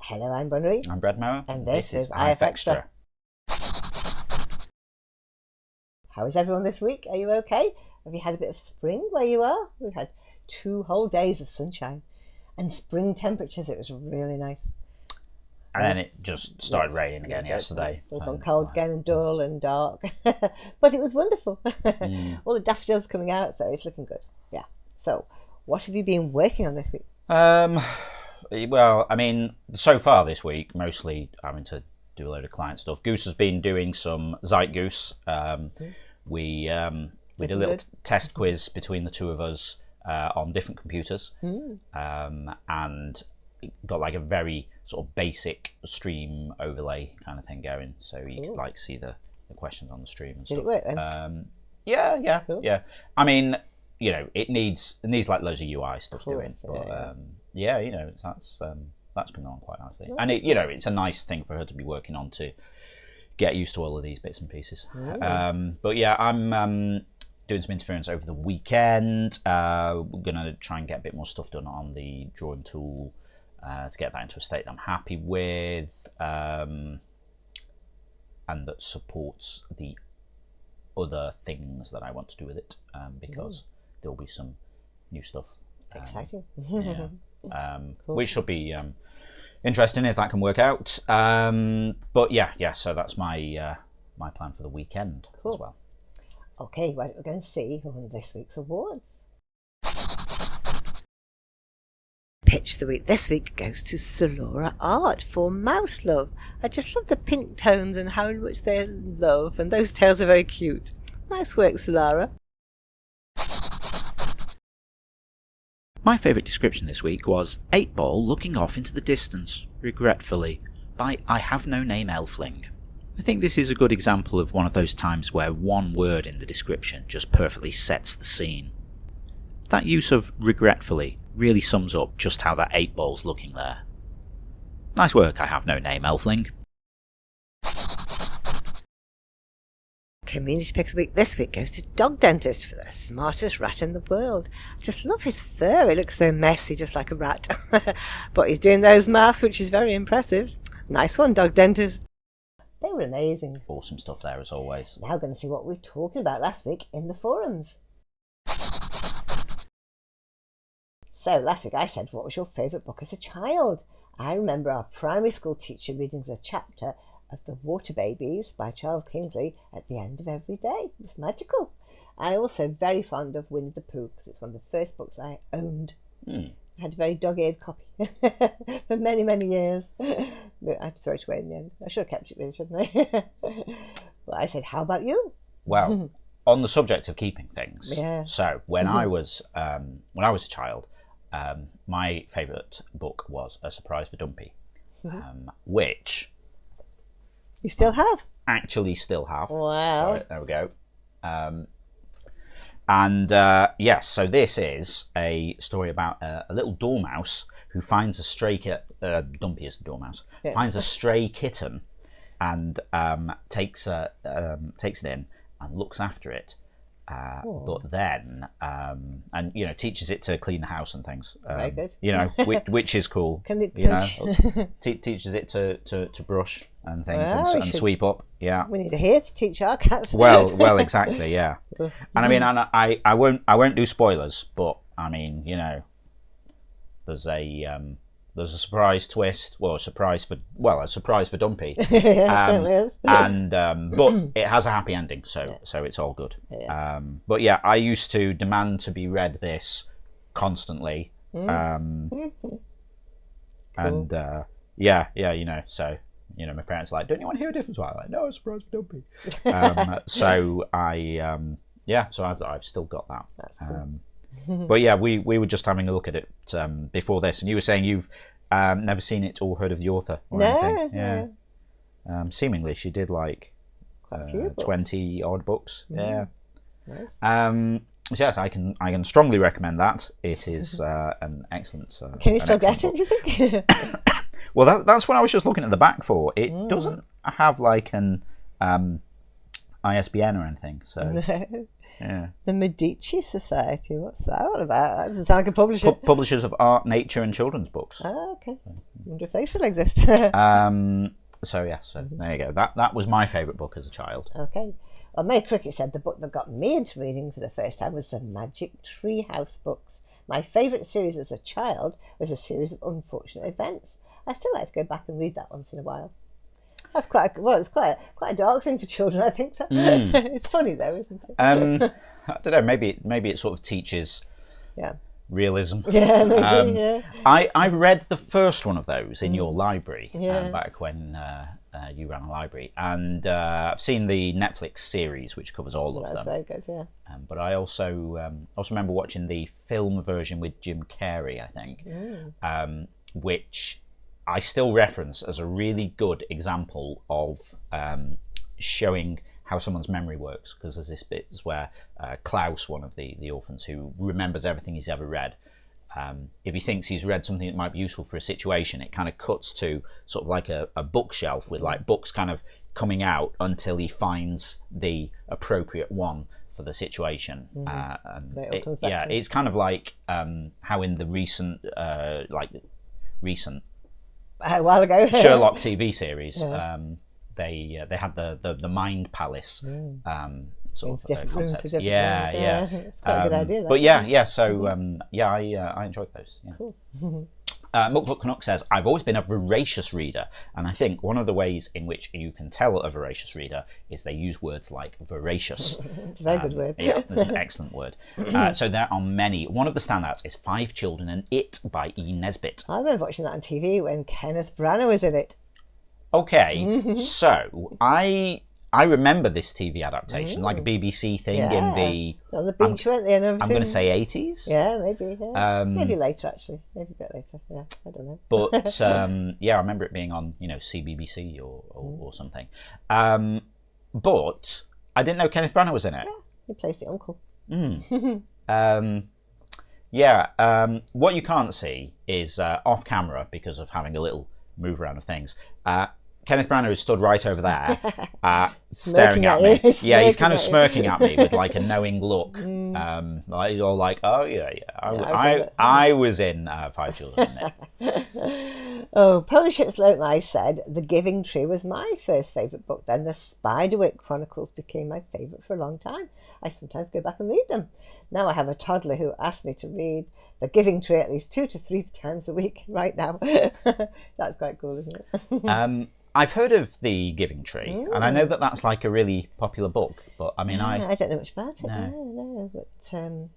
Hello, I'm Bonnery. I'm Brad Mower. And this is IFXtra. How is everyone this week? Are you okay? Have you had a bit of spring where you are? We've had 2 whole days of sunshine and spring temperatures. It was really nice. And then it just started raining again yesterday. It's gone cold again and dull and dark. But it was wonderful. All the daffodils coming out, so it's looking good. Yeah. So, what have you been working on this week? Well, I mean, so far this week, mostly having to do a load of client stuff. Goose has been doing some Zeitgoose. We did a little test quiz between the two of us on different computers, and got like a very sort of basic stream overlay kind of thing going, so you could like see the questions on the stream and stuff. Did it work then? Yeah. Cool. Yeah. I mean, you know, it needs like loads of UI stuff doing, but yeah, you know, that's coming on quite nicely, and it, you know, it's a nice thing for her to be working on to get used to all of these bits and pieces. But yeah, I'm doing some interference over the weekend. We're gonna try and get a bit more stuff done on the drawing tool to get that into a state that I'm happy with, and that supports the other things that I want to do with it, because there'll be some new stuff. Exciting. Cool. Which should be interesting if that can work out. But yeah. So that's my my plan for the weekend as well. Okay, well, we're going to see who won this week's awards. Pitch of the week this week goes to Solora Art for Mouse Love. I just love the pink tones and how much they love, and those tails are very cute. Nice work, Solora. My favourite description this week was 8-Ball looking off into the distance, regretfully, by I Have No Name Elfling. I think this is a good example of one of those times where one word in the description just perfectly sets the scene. That use of regretfully really sums up just how that 8-Ball's looking there. Nice work, I Have No Name Elfling. Community pick of the week this week goes to Dog Dentist for the smartest rat in the world. I just love his fur. It looks so messy, just like a rat. But he's doing those masks, which is very impressive. Nice one, Dog Dentist. They were amazing. Awesome stuff there as always. Now going to see what we were talking about last week in the forums. So last week I said, what was your favourite book as a child? I remember our primary school teacher reading the chapter of The Water Babies by Charles Kingsley at the end of every day. It was magical. I'm also very fond of Winnie the Pooh because it's one of the first books I owned. I had a very dog-eared copy for many, many years. But I had to throw it away in the end. I should have kept it really, shouldn't I? Well, I said, how about you? Well, on the subject of keeping things, so when I was a child, my favourite book was A Surprise for Dumpy, which you still have? Actually still have. Wow. So, there we go. Yes, so this is a story about a little dormouse who finds a stray Dumpy is the dormouse, finds a stray kitten and takes it in and looks after it. But then, and you know, teaches it to clean the house and things. Very good. You know, which is cool. Teaches it to brush and things and sweep up. Yeah. We need a here to teach our cats. Well, exactly. Yeah. And I mean, I won't do spoilers, but I mean, you know, there's a surprise twist. Well, a surprise for Dumpy. Certainly is. And but it has a happy ending, so it's all good. But yeah, I used to demand to be read this constantly. And you know, so you know, my parents are like, don't you want to hear a different one? I'm like, no, a surprise for Dumpy. So I've still got that. That's cool. But yeah, we were just having a look at it before this, and you were saying you've never seen it or heard of the author or anything. Yeah. Seemingly she did like 20 odd books. Yeah. Nice. So yes, I can strongly recommend that. It is an excellent. Can you still get it? Do you think? Well, that's what I was just looking at the back for. It doesn't have like an ISBN or anything, so. Yeah. The Medici Society. What's that all about? That doesn't sound like a publisher. Publishers of art, nature, and children's books. Oh, okay. I wonder if they still exist. So there you go. That was my favourite book as a child. Okay. Well, May Cricket said the book that got me into reading for the first time was the Magic Treehouse books. My favourite series as a child was a series of unfortunate events. I still like to go back and read that once in a while. That's it's quite a dark thing for children, I think. It's funny though, isn't it? I don't know. Maybe it sort of teaches realism. Yeah, maybe. Yeah. I read the first one of those in your library back when you ran a library, and I've seen the Netflix series which covers all of them. That's very good. Yeah. But I also remember watching the film version with Jim Carrey, I think, which I still reference as a really good example of showing how someone's memory works, because there's this bit where Klaus, one of the orphans who remembers everything he's ever read, if he thinks he's read something that might be useful for a situation, it kind of cuts to sort of like a bookshelf with like books kind of coming out until he finds the appropriate one for the situation. It's kind of like how in the recent a while ago Sherlock TV series, they had the Mind Palace sort of concept. It's quite a good idea. I enjoyed those. Yeah. Cool. Muckbook Canuck says, I've always been a voracious reader, and I think one of the ways in which you can tell a voracious reader is they use words like voracious. It's a very good word. Yeah, it's an excellent word. So there are many. One of the standouts is 5 Children and It by E. Nesbit. I remember watching that on TV when Kenneth Branagh was in it. Okay, so I remember this TV adaptation, like a BBC thing in the... On the beach, weren't they? I'm going to say 80s? Yeah, maybe. Yeah. Maybe later, actually. Maybe a bit later. Yeah, I don't know. But, I remember it being on, CBBC or something. But I didn't know Kenneth Branagh was in it. Yeah, he plays the uncle. What you can't see is off camera, because of having a little move around of things. Kenneth Branagh is stood right over there, staring at me. Yeah, he's kind of smirking at me with like a knowing look. Like, oh yeah, I was in 5 Children. Oh, Polish Ships Don't Lie said The Giving Tree was my first favourite book. Then the Spiderwick Chronicles became my favourite for a long time. I sometimes go back and read them. Now I have a toddler who asks me to read The Giving Tree at least 2 to 3 times a week right now. That's quite cool, isn't it? I've heard of The Giving Tree, and I know that that's like a really popular book, but I mean, I don't know much about it. No, but the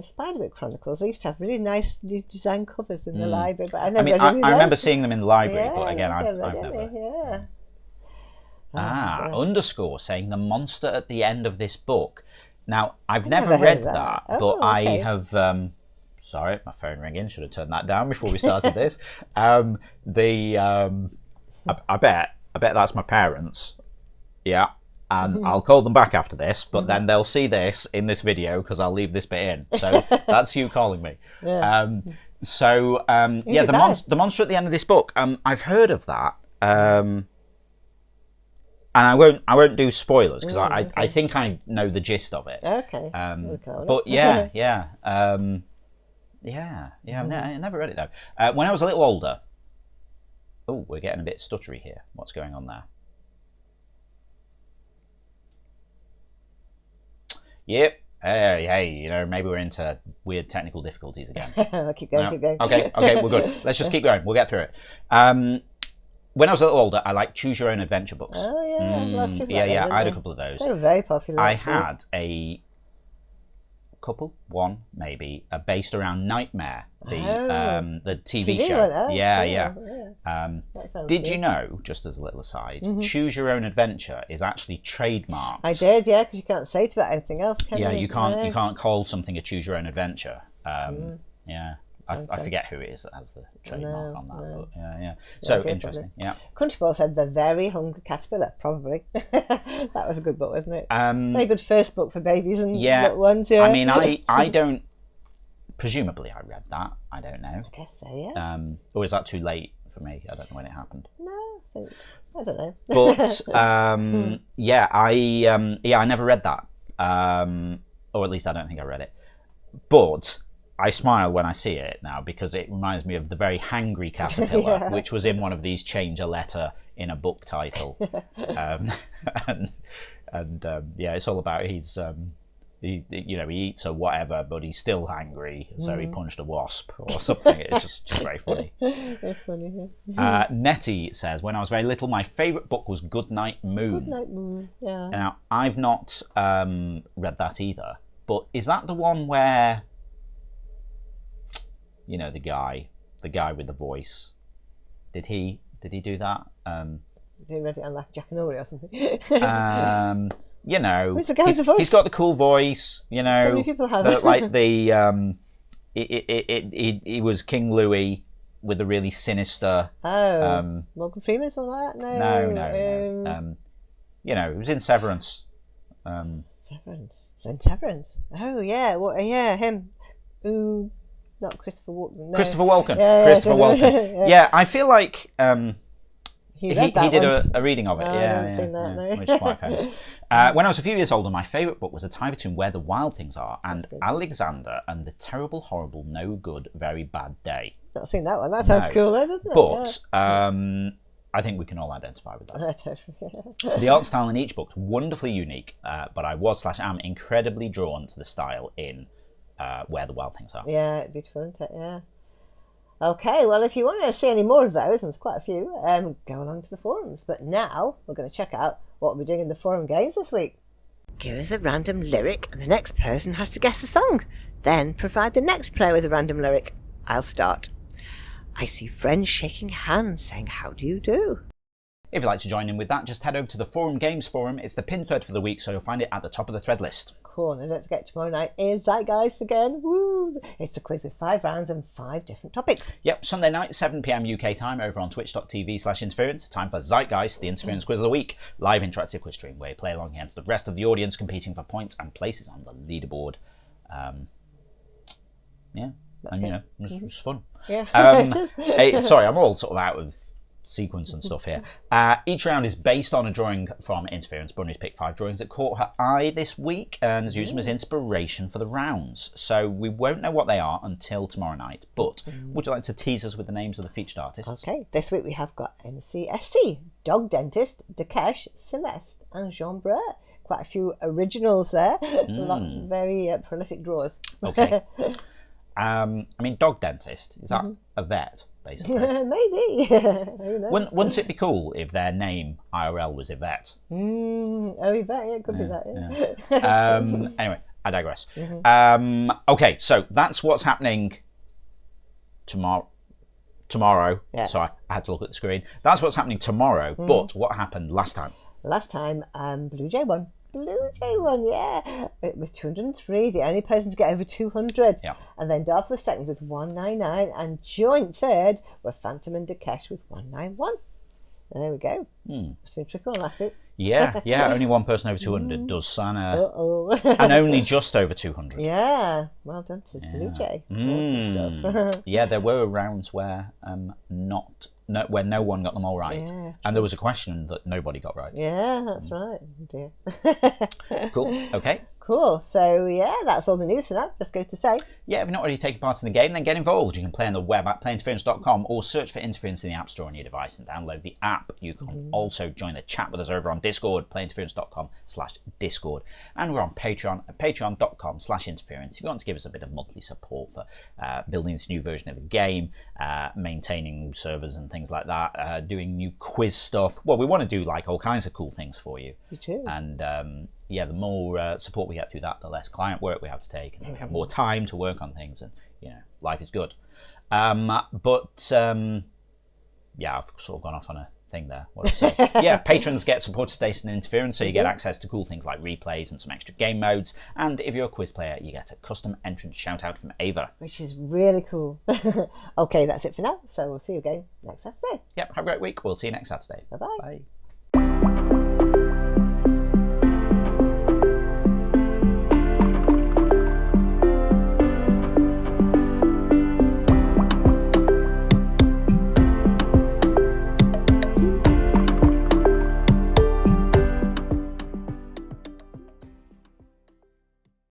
Spiderwick Chronicles, they used to have really nice design covers in the library, but I never read any of I remember those. seeing them in the library, but again, I've never. Underscore saying the monster at the end of this book. Now, I've never read that, but I have. Sorry, my phone ringing. Should have turned that down before we started this. I bet that's my parents. Yeah. And I'll call them back after this, but then they'll see this in this video because I'll leave this bit in. So that's you calling me. The monster at the end of this book. I've heard of that. And I won't do spoilers because I think I know the gist of it. Okay. But I never read it though. When I was a little older. Oh, we're getting a bit stuttery here. What's going on there? Yep. Hey, maybe we're into weird technical difficulties again. Keep going. Okay, we're good. Let's just keep going. We'll get through it. When I was a little older, I liked Choose Your Own Adventure books. Oh, yeah. I had a couple of those. They were very popular. I had a couple, one maybe, based around Nightmare, the TV show. Yeah. Did you know, just as a little aside, Choose Your Own Adventure is actually trademarked? I did, yeah, because you can't say it about anything else, can you? Yeah, you can't call something a Choose Your Own Adventure. Yeah. I forget who it is that has the trademark on that. But yeah. So interesting. Probably. Yeah. Country Ball said The Very Hungry Caterpillar, probably. That was a good book, wasn't it? Very good first book for babies and little ones. Yeah. I mean, I don't. Presumably, I read that. I don't know. I guess so. Yeah. Or is that too late for me? I don't know when it happened. No, I don't know. But I never read that. or at least I don't think I read it. But I smile when I see it now because it reminds me of the very hangry caterpillar, which was in one of these change a letter in a book title. Yeah, it's all about he eats or whatever, but he's still hangry, so he punched a wasp or something. It's just very funny. It's funny. Nettie says, when I was very little, my favourite book was Goodnight Moon. Goodnight Moon, yeah. Now, I've not read that either, but is that the one where, the guy with the voice, did he do that? He read it on like Jack and Ori or something. He's got the cool voice. So many people have it. Like he was King Louis with a really sinister. Morgan Freeman or something like that? No. It was in Severance. Severance. Oh yeah, him. Ooh, not Christopher Walken. No. Christopher Walken. Yeah, Christopher Walken. Yeah, I feel like. He did a reading of it. I haven't seen that, no. Which is quite famous. When I was a few years older, my favourite book was a tie between Where the Wild Things Are and Alexander and the Terrible, Horrible, No Good, Very Bad Day. Not seen that one. That sounds cool, though, doesn't it? But I think we can all identify with that. The art style in each book is wonderfully unique, but I was/am incredibly drawn to the style in Where the Wild Things Are. Yeah, beautiful, isn't it? Yeah. Okay, well, if you want to see any more of those, and there's quite a few, go along to the forums. But now we're going to check out what we're doing in the forum games this week. Give us a random lyric, and the next person has to guess the song. Then provide the next player with a random lyric. I'll start. I see friends shaking hands, saying, "How do you do?" If you'd like to join in with that, just head over to the Forum Games forum. It's the pinned thread for the week, so you'll find it at the top of the thread list. Cool, and don't forget tomorrow night is Zeitgeist again. Woo! It's a quiz with 5 rounds and 5 different topics. Yep, Sunday night, 7 PM UK time, over on twitch.tv/interference. Time for Zeitgeist, the Interference Quiz of the Week. Live interactive quiz stream where you play along against the rest of the audience, competing for points and places on the leaderboard. It was fun. Yeah. Sorry, I'm all sort of out of sequence and stuff here. Each round is based on a drawing from Interference. Bunny's picked 5 drawings that caught her eye this week and has used them as inspiration for the rounds. So we won't know what they are until tomorrow night. But would you like to tease us with the names of the featured artists? Okay, this week we have got MCSC, Dog Dentist, Dakesh, Celeste and Jean Brett. Quite a few originals there. Very prolific drawers. Okay. Dog Dentist, is that a vet? Basically. Maybe. Wouldn't it be cool if their name IRL was Yvette? Yvette, yeah, it could be that. Yeah. Anyway, I digress. Okay, so that's what's happening tomorrow. Yeah. So I had to look at the screen. That's what's happening tomorrow. But what happened last time? Last time, Blue Jay won. Yeah. It was 203, the only person to get over 200. Yeah. And then Darth was second with 199, and joint third were Phantom and Dakesh with 191. There we go. Must have been tricky one last week. Yeah, only one person over 200 does Sana. And only just over 200. Yeah, well done to Blue Jay. Awesome stuff. Yeah, there were rounds where where no one got them all right. Yeah. And there was a question that nobody got right. Yeah, that's right. Dear. Cool, okay. Cool, so yeah, that's all the news for now. Just goes to say. Yeah, if you're not already taking part in the game, then get involved. You can play on the web at playinterference.com or search for Interference in the App Store on your device and download the app. You can also join the chat with us over on Discord, playinterference.com/Discord. And we're on Patreon at patreon.com/interference. If you want to give us a bit of monthly support for building this new version of the game, maintaining servers and things like that, doing new quiz stuff. Well, we want to do like all kinds of cool things for you. You too. And the more support we get through that, the less client work we have to take, and then we have more time to work on things, and life is good. I've sort of gone off on a thing there. What did I say? Yeah, patrons get support to Station Interference, so you get access to cool things like replays and some extra game modes. And if you're a quiz player, you get a custom entrance shout out from Ava, which is really cool. Okay, that's it for now. So we'll see you again next Saturday. Yep, have a great week. We'll see you next Saturday. Bye-bye. Bye.